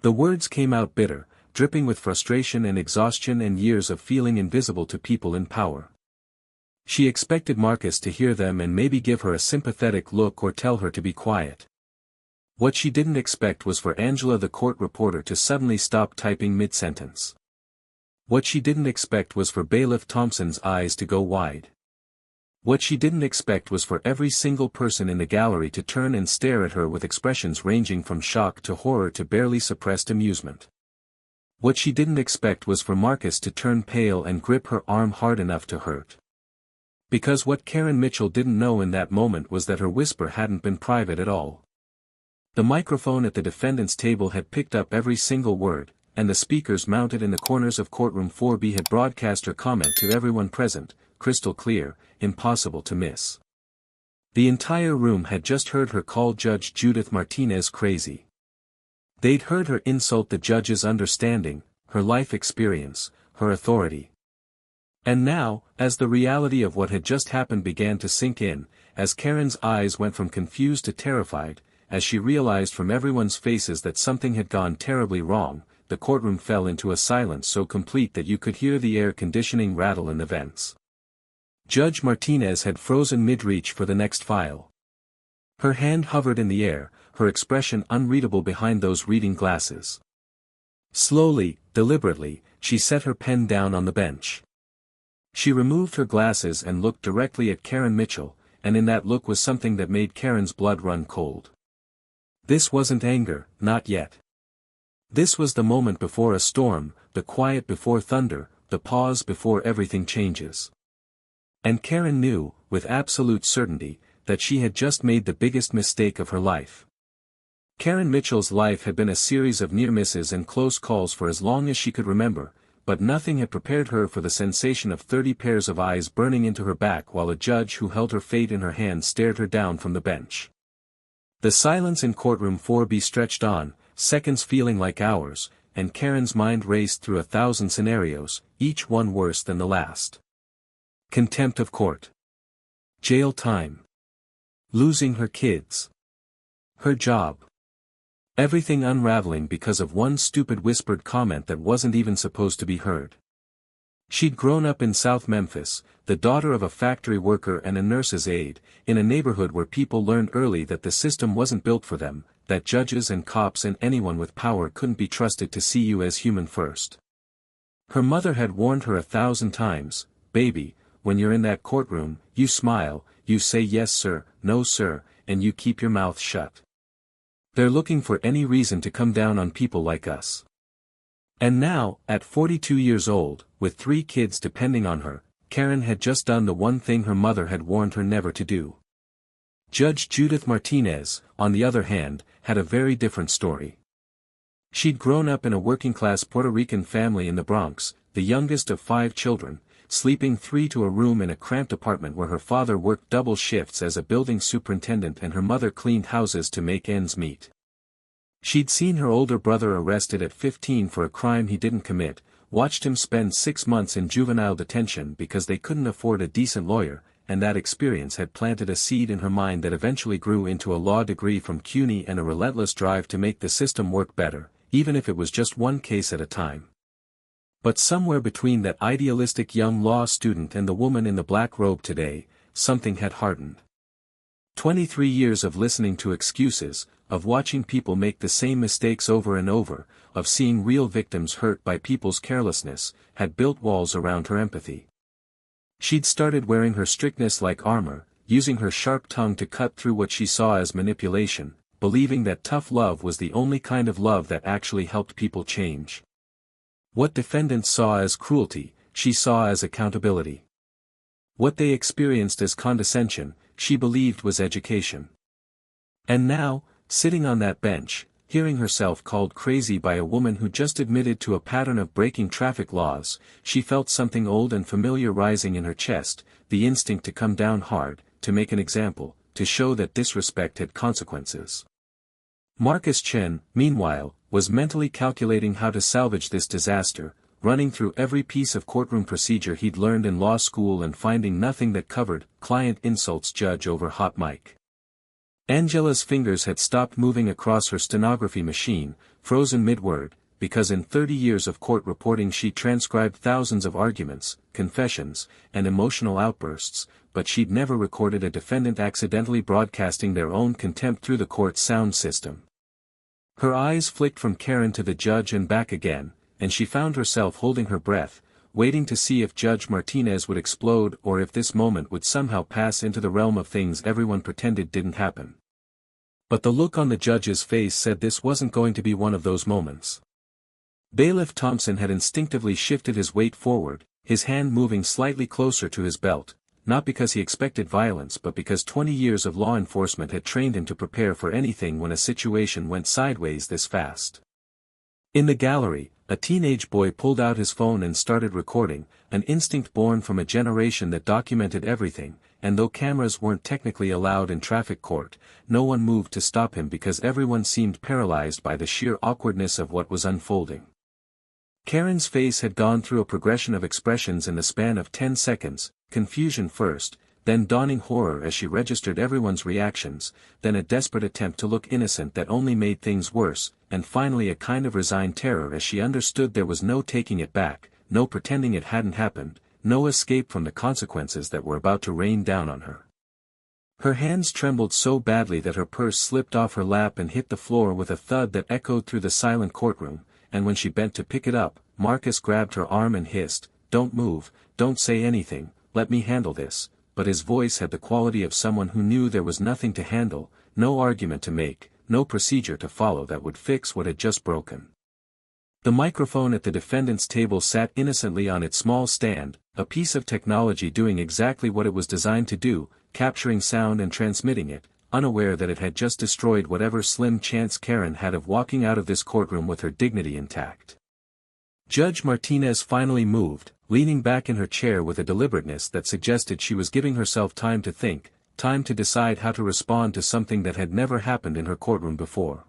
The words came out bitter, dripping with frustration and exhaustion and years of feeling invisible to people in power. She expected Marcus to hear them and maybe give her a sympathetic look or tell her to be quiet. What she didn't expect was for Angela the court reporter to suddenly stop typing mid-sentence. What she didn't expect was for Bailiff Thompson's eyes to go wide. What she didn't expect was for every single person in the gallery to turn and stare at her with expressions ranging from shock to horror to barely suppressed amusement. What she didn't expect was for Marcus to turn pale and grip her arm hard enough to hurt. Because what Karen Mitchell didn't know in that moment was that her whisper hadn't been private at all. The microphone at the defendant's table had picked up every single word, and the speakers mounted in the corners of courtroom 4B had broadcast her comment to everyone present, crystal clear, impossible to miss. The entire room had just heard her call Judge Judith Martinez crazy. They'd heard her insult the judge's understanding, her life experience, her authority. And now, as the reality of what had just happened began to sink in, as Karen's eyes went from confused to terrified, as she realized from everyone's faces that something had gone terribly wrong, the courtroom fell into a silence so complete that you could hear the air conditioning rattle in the vents. Judge Martinez had frozen mid-reach for the next file. Her hand hovered in the air, her expression unreadable behind those reading glasses. Slowly, deliberately, she set her pen down on the bench. She removed her glasses and looked directly at Karen Mitchell, and in that look was something that made Karen's blood run cold. This wasn't anger, not yet. This was the moment before a storm, the quiet before thunder, the pause before everything changes. And Karen knew, with absolute certainty, that she had just made the biggest mistake of her life. Karen Mitchell's life had been a series of near misses and close calls for as long as she could remember, but nothing had prepared her for the sensation of 30 pairs of eyes burning into her back while a judge who held her fate in her hands stared her down from the bench. The silence in courtroom 4B stretched on, seconds feeling like hours, and Karen's mind raced through 1,000 scenarios, each one worse than the last. Contempt of court. Jail time. Losing her kids. Her job. Everything unraveling because of one stupid whispered comment that wasn't even supposed to be heard. She'd grown up in South Memphis, the daughter of a factory worker and a nurse's aide, in a neighborhood where people learned early that the system wasn't built for them, that judges and cops and anyone with power couldn't be trusted to see you as human first. Her mother had warned her 1,000 times, "Baby, when you're in that courtroom, you smile, you say yes sir, no sir, and you keep your mouth shut. They're looking for any reason to come down on people like us." And now, at 42 years old, with 3 kids depending on her, Karen had just done the one thing her mother had warned her never to do. Judge Judith Martinez, on the other hand, had a very different story. She'd grown up in a working-class Puerto Rican family in the Bronx, the youngest of 5 children, sleeping 3 to a room in a cramped apartment where her father worked double shifts as a building superintendent and her mother cleaned houses to make ends meet. She'd seen her older brother arrested at 15 for a crime he didn't commit, watched him spend 6 months in juvenile detention because they couldn't afford a decent lawyer, and that experience had planted a seed in her mind that eventually grew into a law degree from CUNY and a relentless drive to make the system work better, even if it was just one case at a time. But somewhere between that idealistic young law student and the woman in the black robe today, something had hardened. 23 years of listening to excuses, of watching people make the same mistakes over and over, of seeing real victims hurt by people's carelessness, had built walls around her empathy. She'd started wearing her strictness like armor, using her sharp tongue to cut through what she saw as manipulation, believing that tough love was the only kind of love that actually helped people change. What defendants saw as cruelty, she saw as accountability. What they experienced as condescension, she believed was education. And now, sitting on that bench, hearing herself called crazy by a woman who just admitted to a pattern of breaking traffic laws, she felt something old and familiar rising in her chest, the instinct to come down hard, to make an example, to show that disrespect had consequences. Marcus Chen, meanwhile, was mentally calculating how to salvage this disaster, running through every piece of courtroom procedure he'd learned in law school and finding nothing that covered client insults judge over hot mic. Angela's fingers had stopped moving across her stenography machine, frozen mid-word, because in 30 years of court reporting she'd transcribed thousands of arguments, confessions, and emotional outbursts, but she'd never recorded a defendant accidentally broadcasting their own contempt through the court's sound system. Her eyes flicked from Karen to the judge and back again, and she found herself holding her breath, waiting to see if Judge Martinez would explode or if this moment would somehow pass into the realm of things everyone pretended didn't happen. But the look on the judge's face said this wasn't going to be one of those moments. Bailiff Thompson had instinctively shifted his weight forward, his hand moving slightly closer to his belt, not because he expected violence but because 20 years of law enforcement had trained him to prepare for anything when a situation went sideways this fast. In the gallery, a teenage boy pulled out his phone and started recording, an instinct born from a generation that documented everything, and though cameras weren't technically allowed in traffic court, no one moved to stop him because everyone seemed paralyzed by the sheer awkwardness of what was unfolding. Karen's face had gone through a progression of expressions in the span of 10 seconds, confusion first, then dawning horror as she registered everyone's reactions, then a desperate attempt to look innocent that only made things worse, and finally a kind of resigned terror as she understood there was no taking it back, no pretending it hadn't happened, no escape from the consequences that were about to rain down on her. Her hands trembled so badly that her purse slipped off her lap and hit the floor with a thud that echoed through the silent courtroom, and when she bent to pick it up, Marcus grabbed her arm and hissed, "Don't move, don't say anything, let me handle this," but his voice had the quality of someone who knew there was nothing to handle, no argument to make, no procedure to follow that would fix what had just broken. The microphone at the defendant's table sat innocently on its small stand, a piece of technology doing exactly what it was designed to do, capturing sound and transmitting it, unaware that it had just destroyed whatever slim chance Karen had of walking out of this courtroom with her dignity intact. Judge Martinez finally moved, leaning back in her chair with a deliberateness that suggested she was giving herself time to think, time to decide how to respond to something that had never happened in her courtroom before.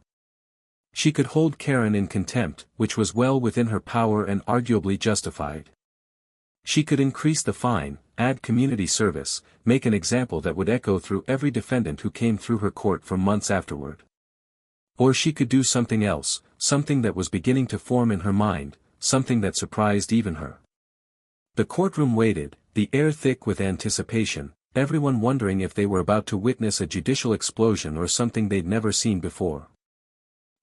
She could hold Karen in contempt, which was well within her power and arguably justified. She could increase the fine, add community service, make an example that would echo through every defendant who came through her court for months afterward. Or she could do something else, something that was beginning to form in her mind, something that surprised even her. The courtroom waited, the air thick with anticipation, everyone wondering if they were about to witness a judicial explosion or something they'd never seen before.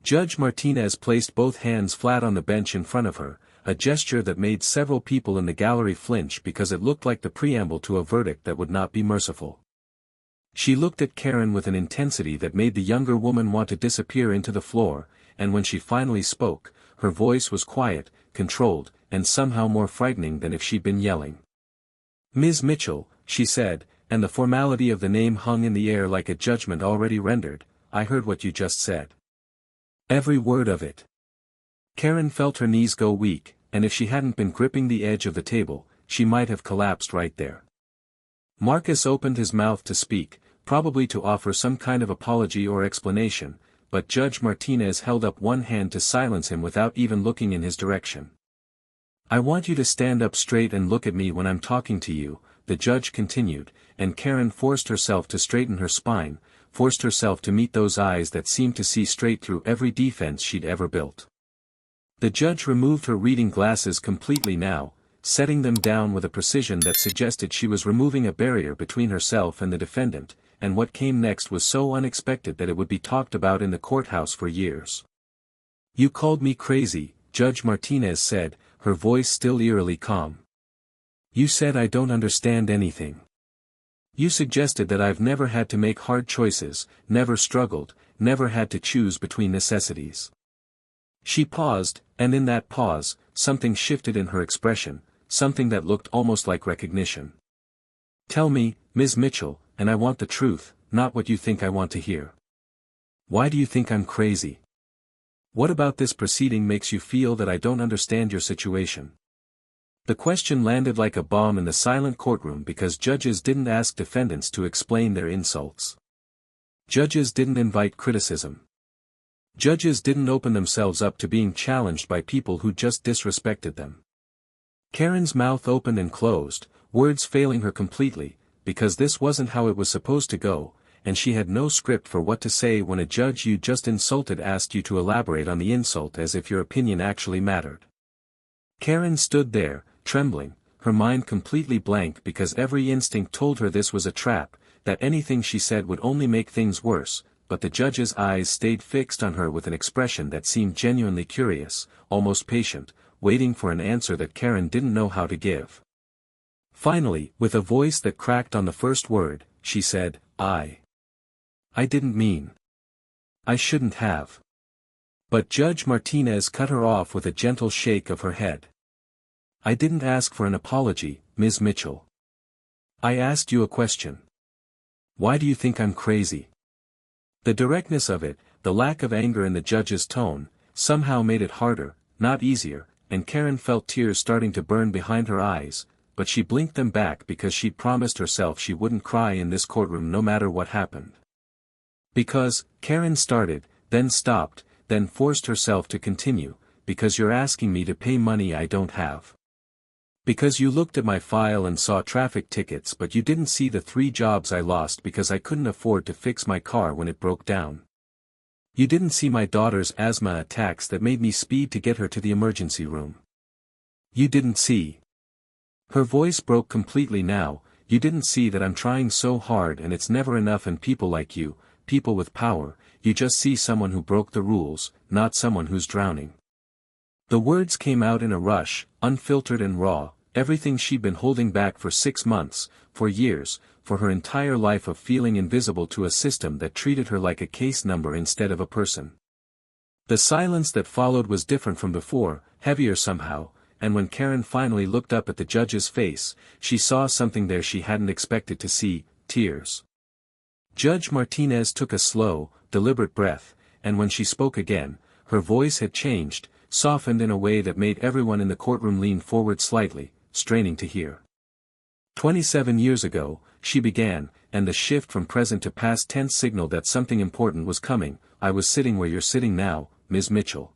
Judge Martinez placed both hands flat on the bench in front of her, a gesture that made several people in the gallery flinch because it looked like the preamble to a verdict that would not be merciful. She looked at Karen with an intensity that made the younger woman want to disappear into the floor, and when she finally spoke, her voice was quiet, controlled, and somehow more frightening than if she'd been yelling. "Ms. Mitchell," she said, and the formality of the name hung in the air like a judgment already rendered, "I heard what you just said. Every word of it." Karen felt her knees go weak, and if she hadn't been gripping the edge of the table, she might have collapsed right there. Marcus opened his mouth to speak, probably to offer some kind of apology or explanation, but Judge Martinez held up one hand to silence him without even looking in his direction. "I want you to stand up straight and look at me when I'm talking to you," the judge continued, and Karen forced herself to straighten her spine, forced herself to meet those eyes that seemed to see straight through every defense she'd ever built. The judge removed her reading glasses completely now, setting them down with a precision that suggested she was removing a barrier between herself and the defendant, and what came next was so unexpected that it would be talked about in the courthouse for years. "You called me crazy," Judge Martinez said, her voice still eerily calm. "You said I don't understand anything. You suggested that I've never had to make hard choices, never struggled, never had to choose between necessities." She paused, and in that pause, something shifted in her expression, something that looked almost like recognition. "Tell me, Ms. Mitchell, and I want the truth, not what you think I want to hear. Why do you think I'm crazy? What about this proceeding makes you feel that I don't understand your situation?" The question landed like a bomb in the silent courtroom because judges didn't ask defendants to explain their insults. Judges didn't invite criticism. Judges didn't open themselves up to being challenged by people who just disrespected them. Karen's mouth opened and closed, words failing her completely, because this wasn't how it was supposed to go, and she had no script for what to say when a judge you just insulted asked you to elaborate on the insult as if your opinion actually mattered. Karen stood there, trembling, her mind completely blank because every instinct told her this was a trap, that anything she said would only make things worse, but the judge's eyes stayed fixed on her with an expression that seemed genuinely curious, almost patient, waiting for an answer that Karen didn't know how to give. Finally, with a voice that cracked on the first word, she said, I didn't mean. I shouldn't have. But Judge Martinez cut her off with a gentle shake of her head. I didn't ask for an apology, Ms. Mitchell. I asked you a question. Why do you think I'm crazy? The directness of it, the lack of anger in the judge's tone, somehow made it harder, not easier, and Karen felt tears starting to burn behind her eyes, but she blinked them back because she'd promised herself she wouldn't cry in this courtroom no matter what happened. Because, Karen started, then stopped, then forced herself to continue, because you're asking me to pay money I don't have. Because you looked at my file and saw traffic tickets but you didn't see the 3 jobs I lost because I couldn't afford to fix my car when it broke down. You didn't see my daughter's asthma attacks that made me speed to get her to the emergency room. You didn't see. Her voice broke completely now, you didn't see that I'm trying so hard and it's never enough, and people like you, people with power, you just see someone who broke the rules, not someone who's drowning. The words came out in a rush, unfiltered and raw, everything she'd been holding back for 6 months, for years, for her entire life of feeling invisible to a system that treated her like a case number instead of a person. The silence that followed was different from before, heavier somehow, and when Karen finally looked up at the judge's face, she saw something there she hadn't expected to see, tears. Judge Martinez took a slow, deliberate breath, and when she spoke again, her voice had changed, softened in a way that made everyone in the courtroom lean forward slightly, straining to hear. 27 years ago, she began, and the shift from present to past tense signaled that something important was coming. I was sitting where you're sitting now, Ms. Mitchell.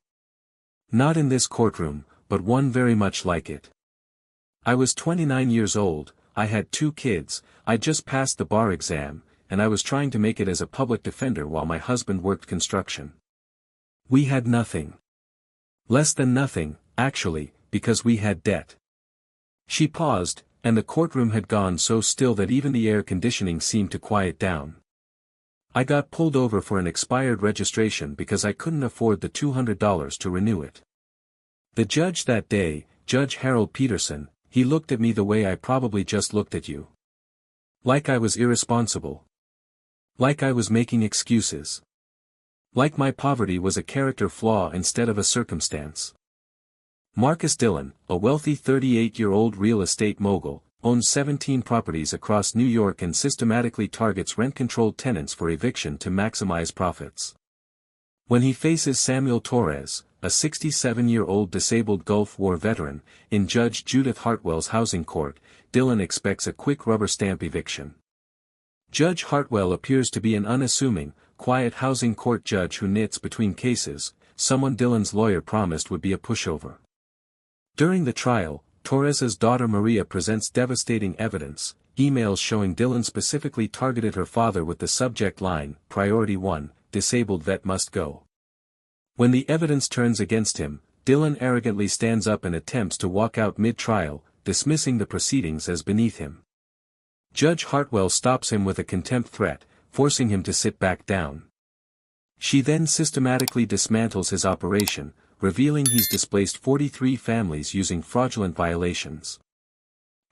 Not in this courtroom, but one very much like it. I was 29 years old, I had 2 kids, I just passed the bar exam, and I was trying to make it as a public defender while my husband worked construction. We had nothing. Less than nothing, actually, because we had debt. She paused, and the courtroom had gone so still that even the air conditioning seemed to quiet down. I got pulled over for an expired registration because I couldn't afford the $200 to renew it. The judge that day, Judge Harold Peterson, he looked at me the way I probably just looked at you. Like I was irresponsible. Like I was making excuses. Like my poverty was a character flaw instead of a circumstance. Marcus Dillon, a wealthy 38-year-old real estate mogul, owns 17 properties across New York and systematically targets rent-controlled tenants for eviction to maximize profits. When he faces Samuel Torres, a 67-year-old disabled Gulf War veteran, in Judge Judith Hartwell's housing court, Dillon expects a quick rubber stamp eviction. Judge Hartwell appears to be an unassuming, quiet housing court judge who knits between cases, someone Dillon's lawyer promised would be a pushover. During the trial, Torres's daughter Maria presents devastating evidence, emails showing Dillon specifically targeted her father with the subject line, Priority 1, disabled vet must go. When the evidence turns against him, Dillon arrogantly stands up and attempts to walk out mid-trial, dismissing the proceedings as beneath him. Judge Hartwell stops him with a contempt threat, forcing him to sit back down. She then systematically dismantles his operation, revealing he's displaced 43 families using fraudulent violations.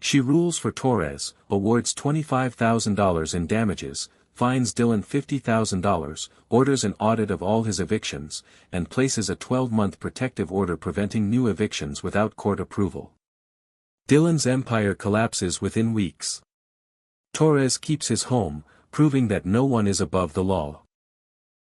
She rules for Torres, awards $25,000 in damages, fines Dillon $50,000, orders an audit of all his evictions, and places a 12-month protective order preventing new evictions without court approval. Dillon's empire collapses within weeks. Torres keeps his home, proving that no one is above the law.